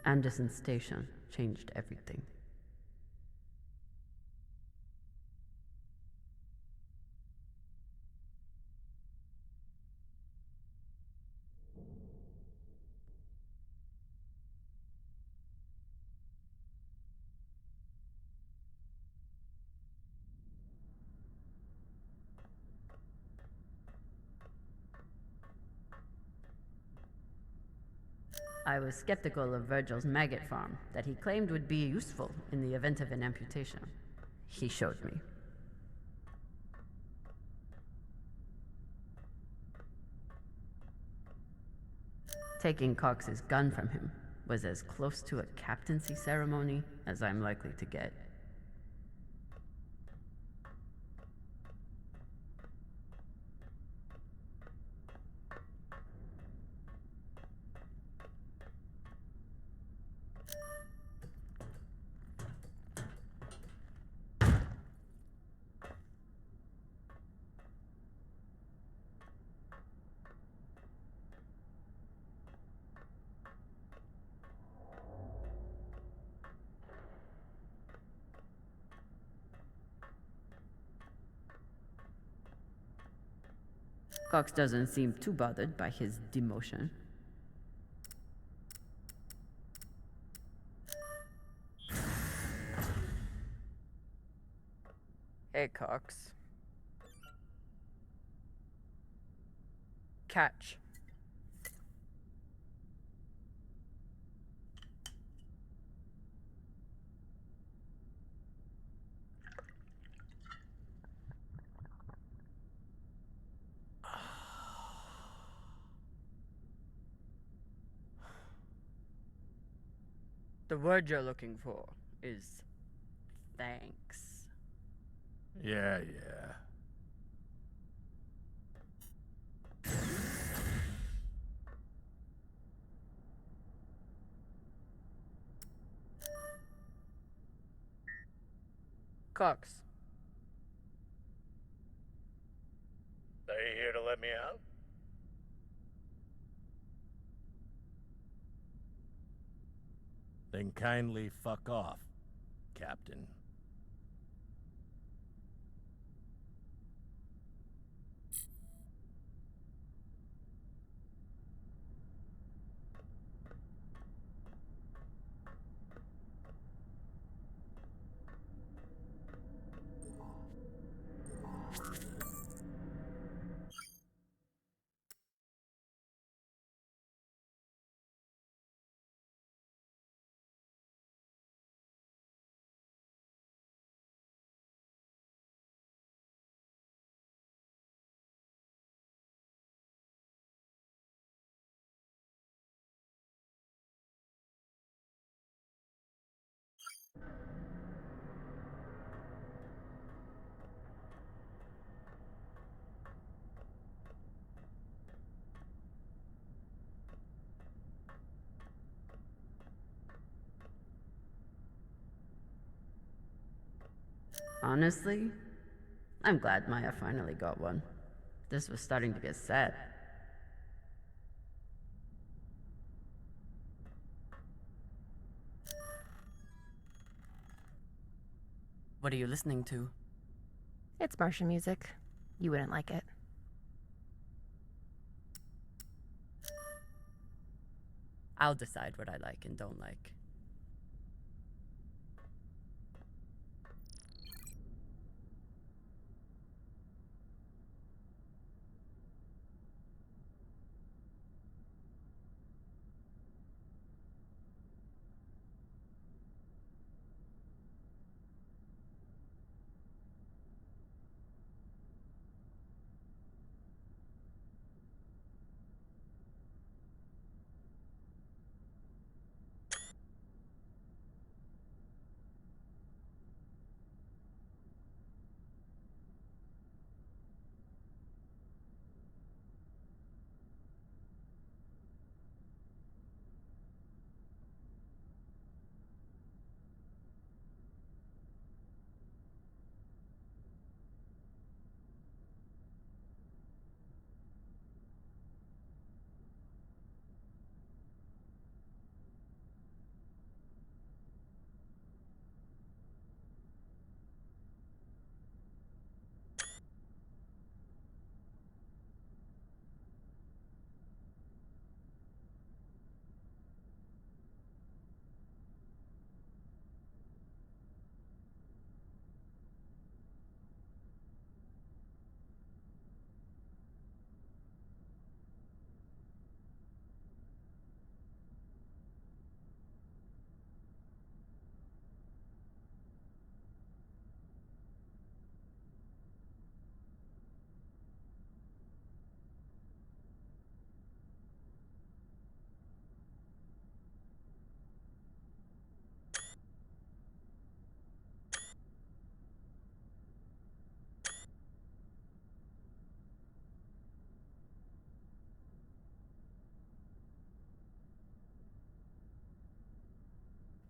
Anderson Station changed everything. I was skeptical of Virgil's maggot farm that he claimed would be useful in the event of an amputation. He showed me. Taking Cox's gun from him was as close to a captaincy ceremony as I'm likely to get. Cox doesn't seem too bothered by his demotion. Hey, Cox. Catch. The word you're looking for is thanks. Yeah. Cox. Are you here to let me out? Then kindly fuck off, Captain. Honestly, I'm glad Maya finally got one. This was starting to get sad. What are you listening to? It's Martian music. You wouldn't like it. I'll decide what I like and don't like.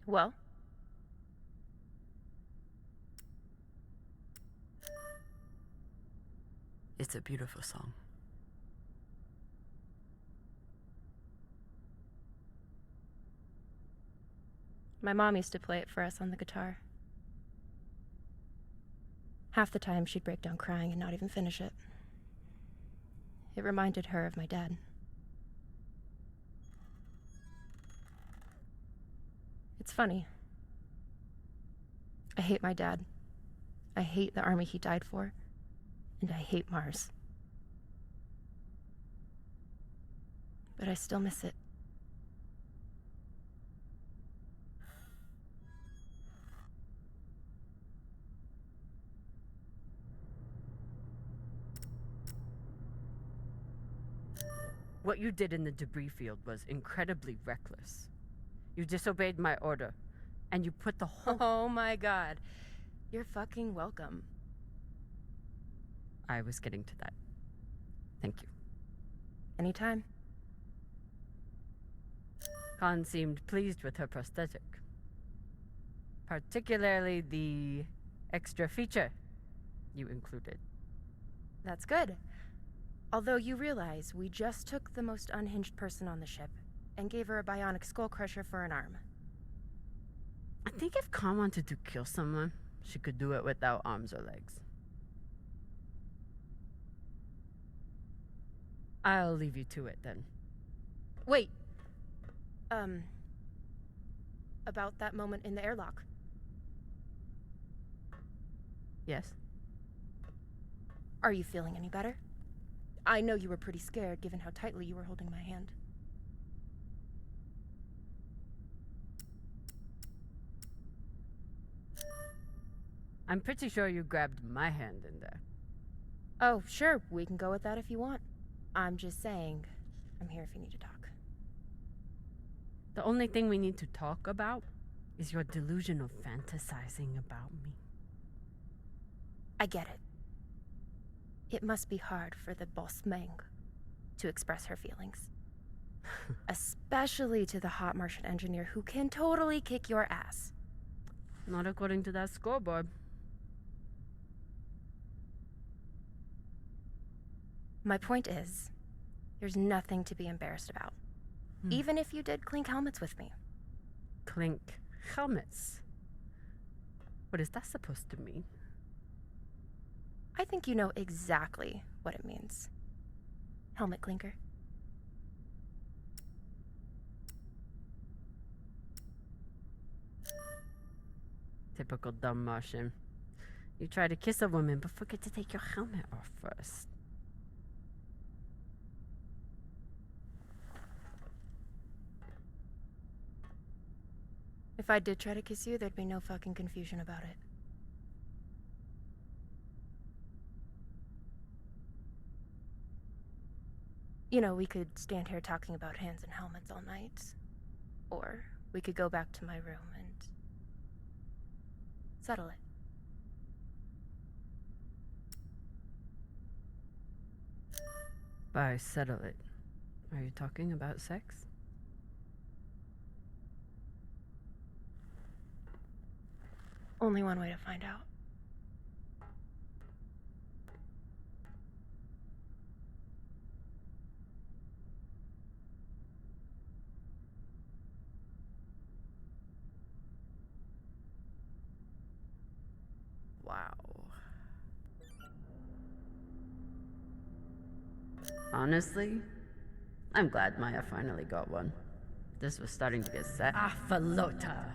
Well, It's a beautiful song. my mom used to play it for us on the guitar. Half the time, she'd break down crying and not even finish it. It reminded her of my dad. It's funny. I hate my dad. I hate the army he died for. And I hate Mars. But I still miss it. What you did in the debris field was incredibly reckless. You disobeyed my order, and you put the whole... Oh my god. You're fucking welcome. I was getting to that. Thank you. Anytime. Khan seemed pleased with her prosthetic. Particularly the extra feature you included. That's good. Although you realize we just took the most unhinged person on the ship and gave her a bionic skull crusher for an arm. I think if Khan wanted to kill someone, she could do it without arms or legs. I'll leave you to it then. Wait. About that moment in the airlock. Yes? Are you feeling any better? I know you were pretty scared given how tightly you were holding my hand. I'm pretty sure you grabbed my hand in there. Oh, sure, we can go with that if you want. I'm just saying, I'm here if you need to talk. The only thing we need to talk about is your delusion of fantasizing about me. I get it. It must be hard for the boss Meng to express her feelings. Especially to the hot Martian engineer who can totally kick your ass. Not according to that scoreboard. My point is, there's nothing to be embarrassed about. Even if you did clink helmets with me. Clink helmets. What is that supposed to mean? I think you know exactly what it means. Helmet clinker. Typical dumb Martian. You try to kiss a woman, but forget to take your helmet off first. If I did try to kiss you, there'd be no fucking confusion about it. You know, we could stand here talking about hands and helmets all night. Or we could go back to my room and settle it. By settle it, are you talking about sex? Only one way to find out. Wow. Honestly, I'm glad Maya finally got one. This was starting to get sad. Afalota!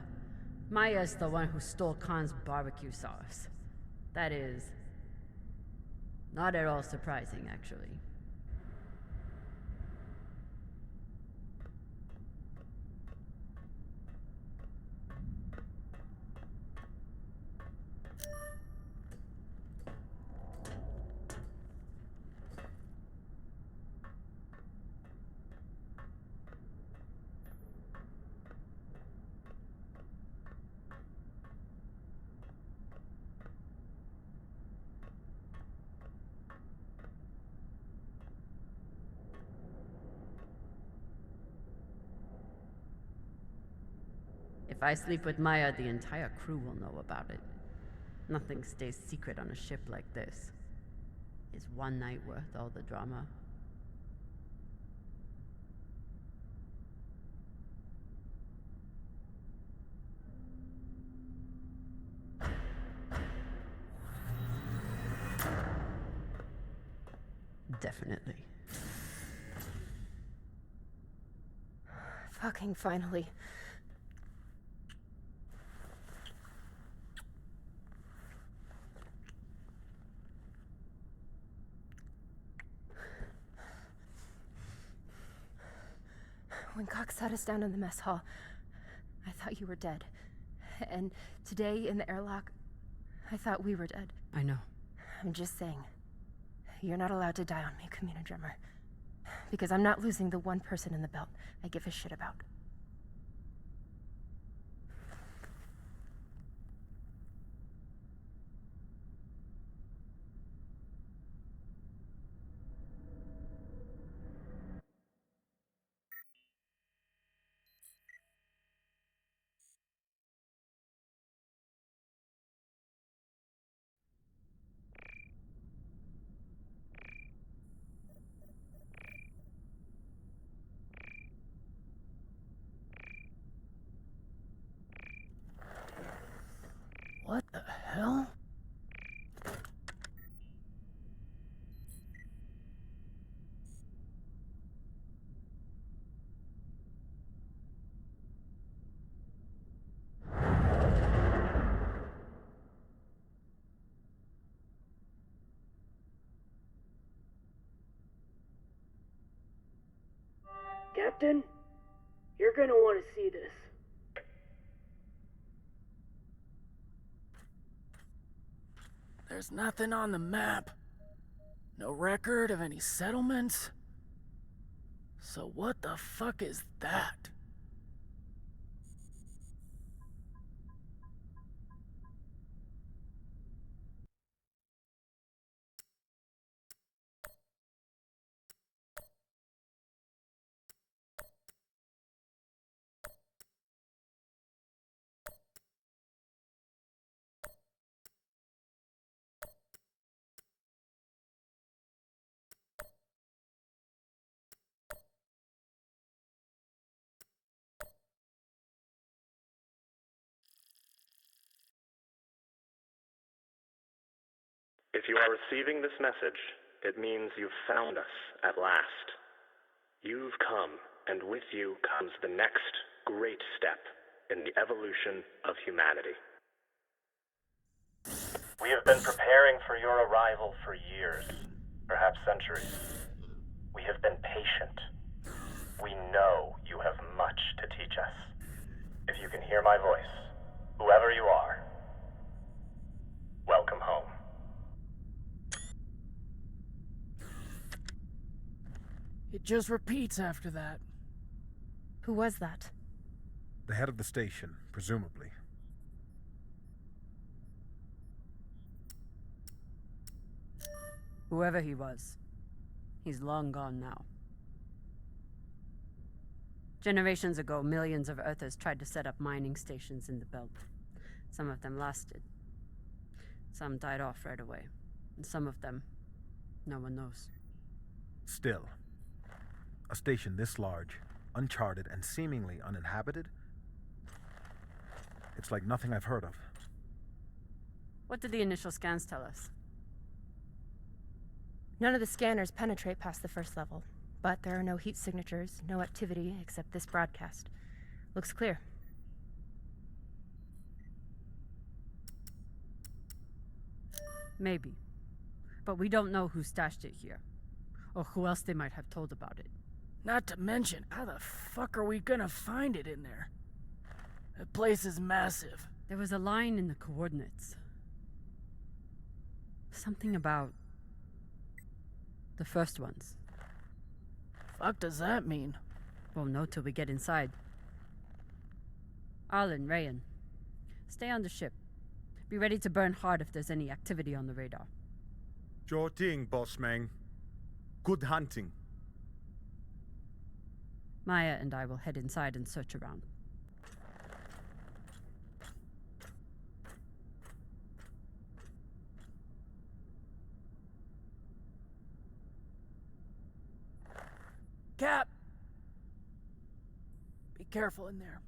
Maya's the one who stole Khan's barbecue sauce. That is not at all surprising, actually. I sleep with Maya, the entire crew will know about it. Nothing stays secret on a ship like this. Is one night worth all the drama? Definitely. Fucking finally. When Cox sat us down in the mess hall, I thought you were dead. And today in the airlock, I thought we were dead. I know. I'm just saying, you're not allowed to die on me, Commander Drummer. Because I'm not losing the one person in the belt I give a shit about. What the hell? Captain, you're gonna want to see this. There's nothing on the map. No record of any settlements. So what the fuck is that? If you are receiving this message, it means you've found us at last. You've come, and with you comes the next great step in the evolution of humanity. We have been preparing for your arrival for years, perhaps centuries. We have been patient. We know you have much to teach us. If you can hear my voice, whoever you are, welcome home. It just repeats after that. Who was that? The head of the station, presumably. Whoever he was, he's long gone now. Generations ago, millions of Earthers tried to set up mining stations in the belt. Some of them lasted. Some died off right away. And some of them, no one knows. Still, a station this large, uncharted, and seemingly uninhabited? It's like nothing I've heard of. What did the initial scans tell us? None of the scanners penetrate past the first level, but there are no heat signatures, no activity except this broadcast. Looks clear. Maybe. But we don't know who stashed it here, or who else they might have told about it. Not to mention, how the fuck are we gonna find it in there? The place is massive. There was a line in the coordinates. Something about the first ones. Fuck does that mean? Won't know till we get inside. Arlen, Rayan, stay on the ship. Be ready to burn hard if there's any activity on the radar. Sure thing, boss man. Good hunting. Maya and I will head inside and search around. Cap! Be careful in there.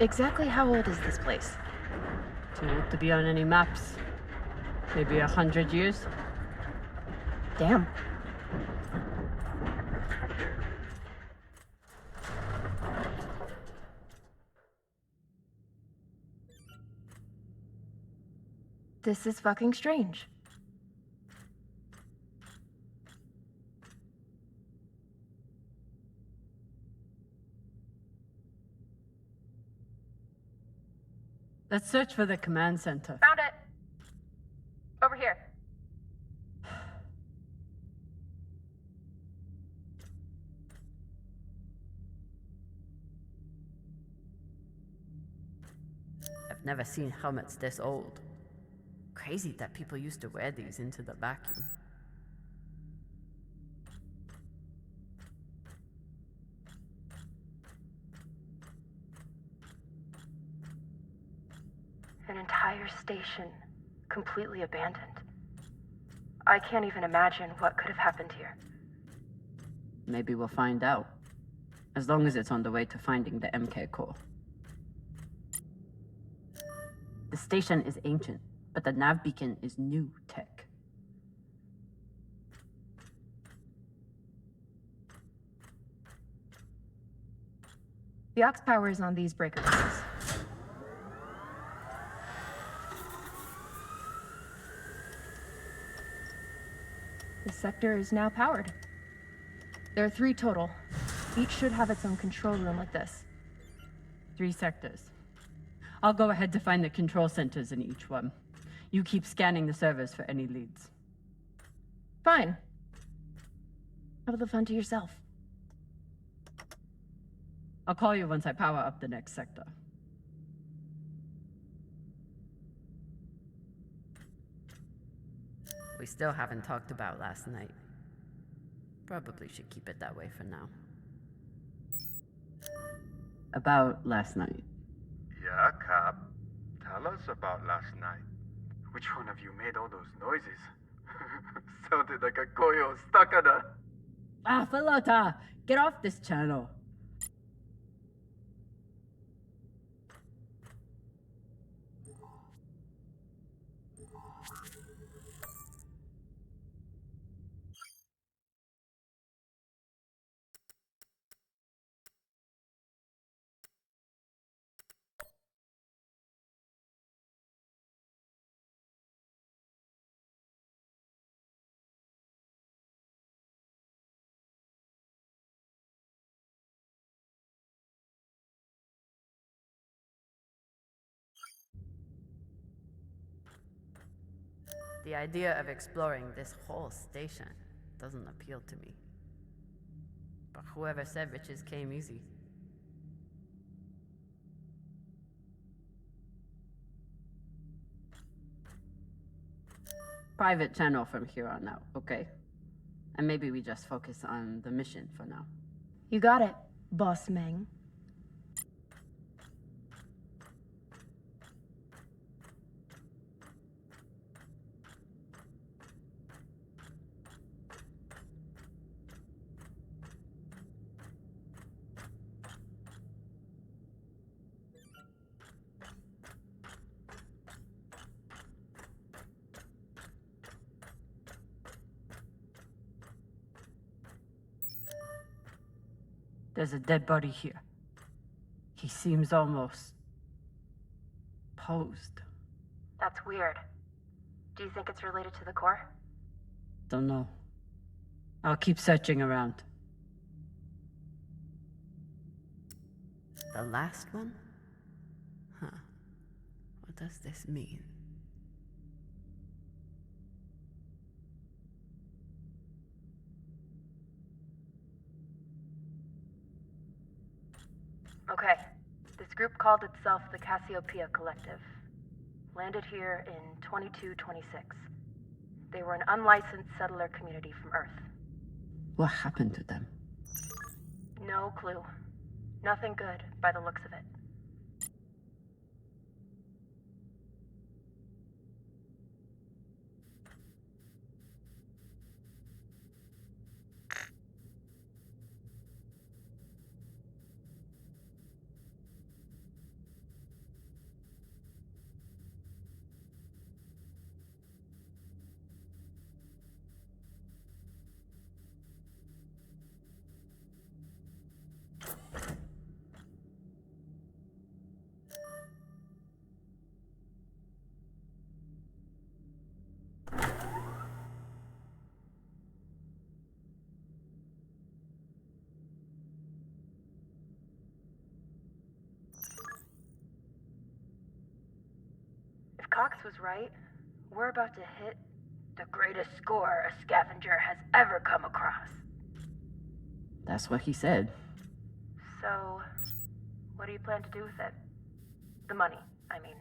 Exactly how old is this place? Too old to be on any maps. Maybe 100 years? Damn. This is fucking strange. Let's search for the command center. Found it! Over here. I've never seen helmets this old. Crazy that people used to wear these into the vacuum. An entire station, completely abandoned. I can't even imagine what could have happened here. Maybe we'll find out. As long as it's on the way to finding the MK core. The station is ancient, but the nav beacon is new tech. The aux power is on these breaker boxes. This sector is now powered. There are 3 total. Each should have its own control room like this. 3 sectors. I'll go ahead to find the control centers in each one. You keep scanning the servers for any leads. Fine. Have the fun to yourself. I'll call you once I power up the next sector. We still haven't talked about last night. Probably should keep it that way for now. About last night. Yeah, Cap. Tell us about last night. Which one of you made all those noises? Sounded like a koyo stuck on a... Ah, Falota! Get off this channel! The idea of exploring this whole station doesn't appeal to me. But whoever said riches came easy. Private channel from here on out, okay? And maybe we just focus on the mission for now. You got it, Boss Meng. There's a dead body here. He seems almost posed. That's weird. Do you think it's related to the core? Don't know. I'll keep searching around. The last one? Huh. What does this mean? Okay. This group called itself the Cassiopeia Collective. Landed here in 2226. They were an unlicensed settler community from Earth. What happened to them? No clue. Nothing good, by the looks of it. Cox was right. We're about to hit the greatest score a scavenger has ever come across. That's what he said. So, what do you plan to do with it? The money, I mean.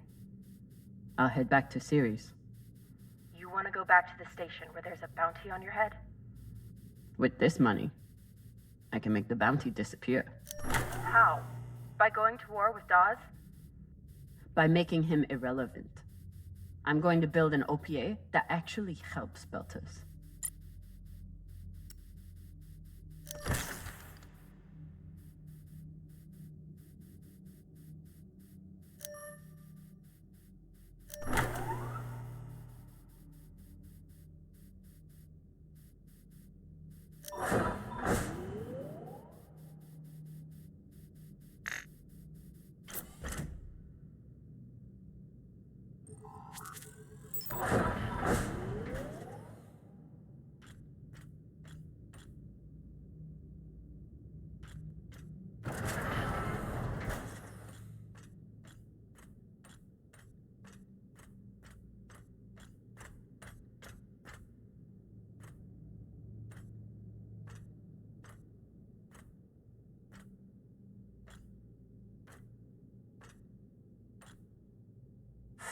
I'll head back to Ceres. You want to go back to the station where there's a bounty on your head? With this money, I can make the bounty disappear. How? By going to war with Dawes? By making him irrelevant. I'm going to build an OPA that actually helps Belters.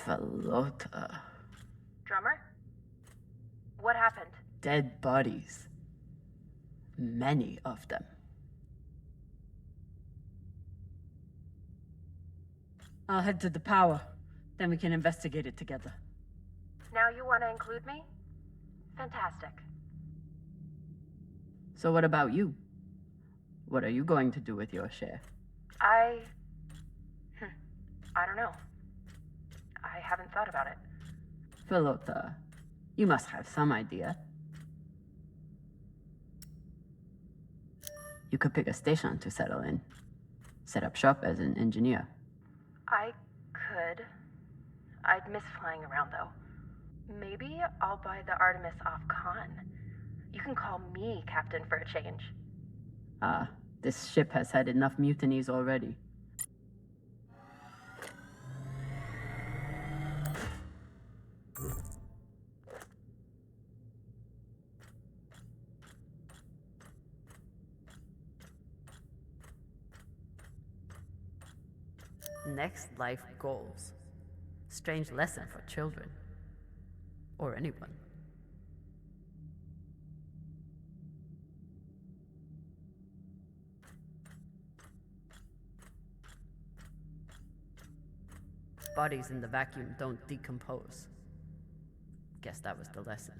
Falota. Drummer? What happened? Dead bodies. Many of them. I'll head to the power. Then we can investigate it together. Now you want to include me? Fantastic. So what about you? What are you going to do with your share? I don't know. I haven't thought about it. Falota, you must have some idea. You could pick a station to settle in. Set up shop as an engineer. I could. I'd miss flying around, though. Maybe I'll buy the Artemis off Khan. You can call me captain for a change. This ship has had enough mutinies already. Next life goals. Strange lesson for children. Or anyone. Bodies in the vacuum don't decompose. Guess that was the lesson.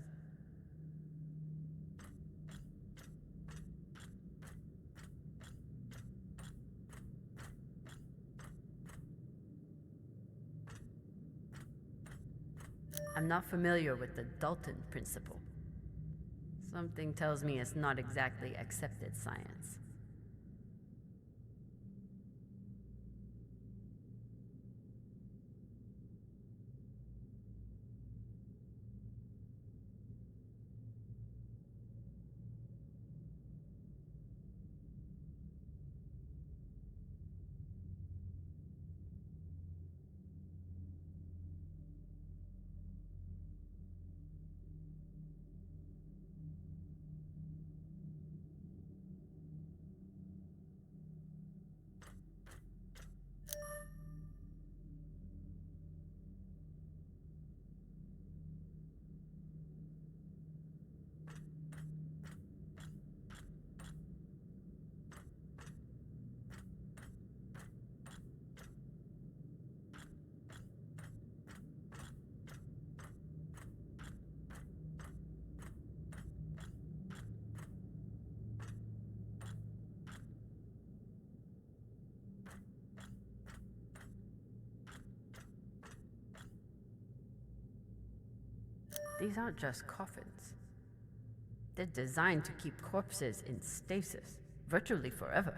I'm not familiar with the Dalton principle. Something tells me it's not exactly accepted science. These aren't just coffins. They're designed to keep corpses in stasis, virtually forever.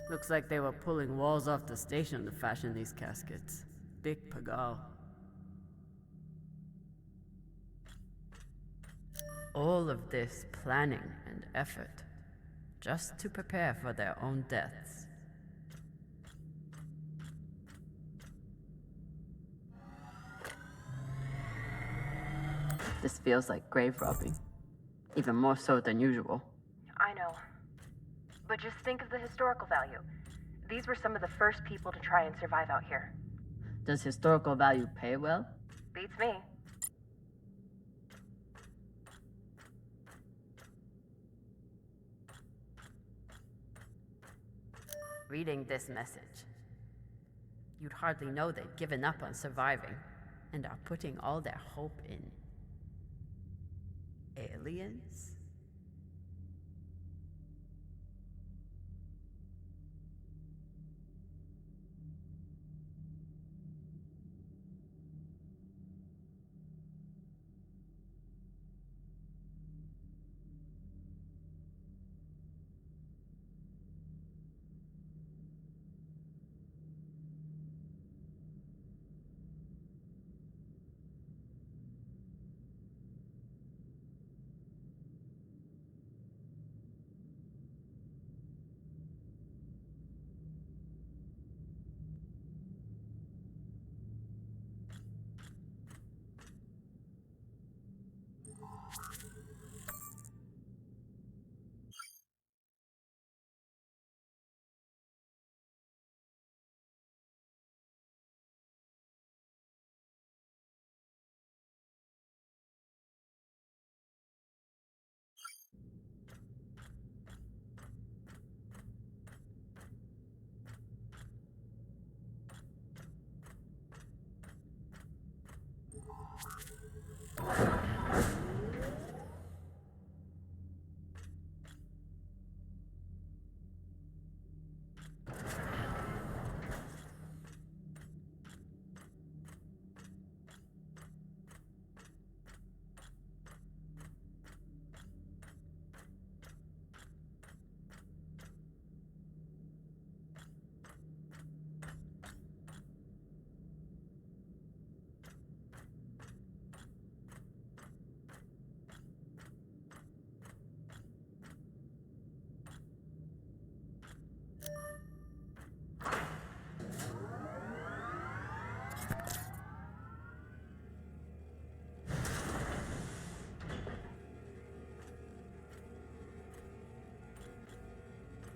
Looks like they were pulling walls off the station to fashion these caskets. Big pagal. All of this planning and effort, just to prepare for their own deaths. This feels like grave robbing. Even more so than usual. I know. But just think of the historical value. These were some of the first people to try and survive out here. Does historical value pay well? Beats me. Reading this message, you'd hardly know they've given up on surviving and are putting all their hope in aliens?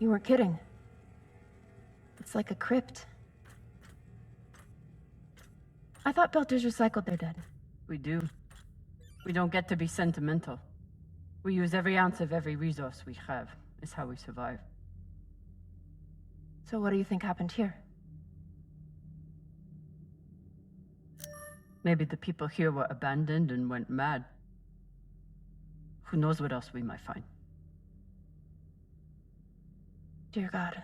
You weren't kidding. It's like a crypt. I thought Belters recycled their dead. We do. We don't get to be sentimental. We use every ounce of every resource we have. It's how we survive. So what do you think happened here? Maybe the people here were abandoned and went mad. Who knows what else we might find? Dear God.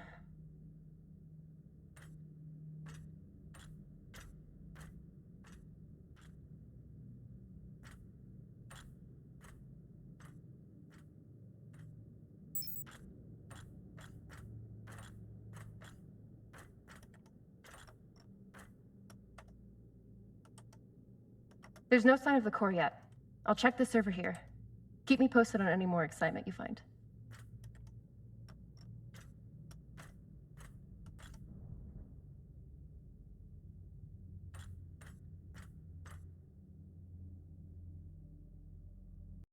There's no sign of the core yet. I'll check the server here. Keep me posted on any more excitement you find.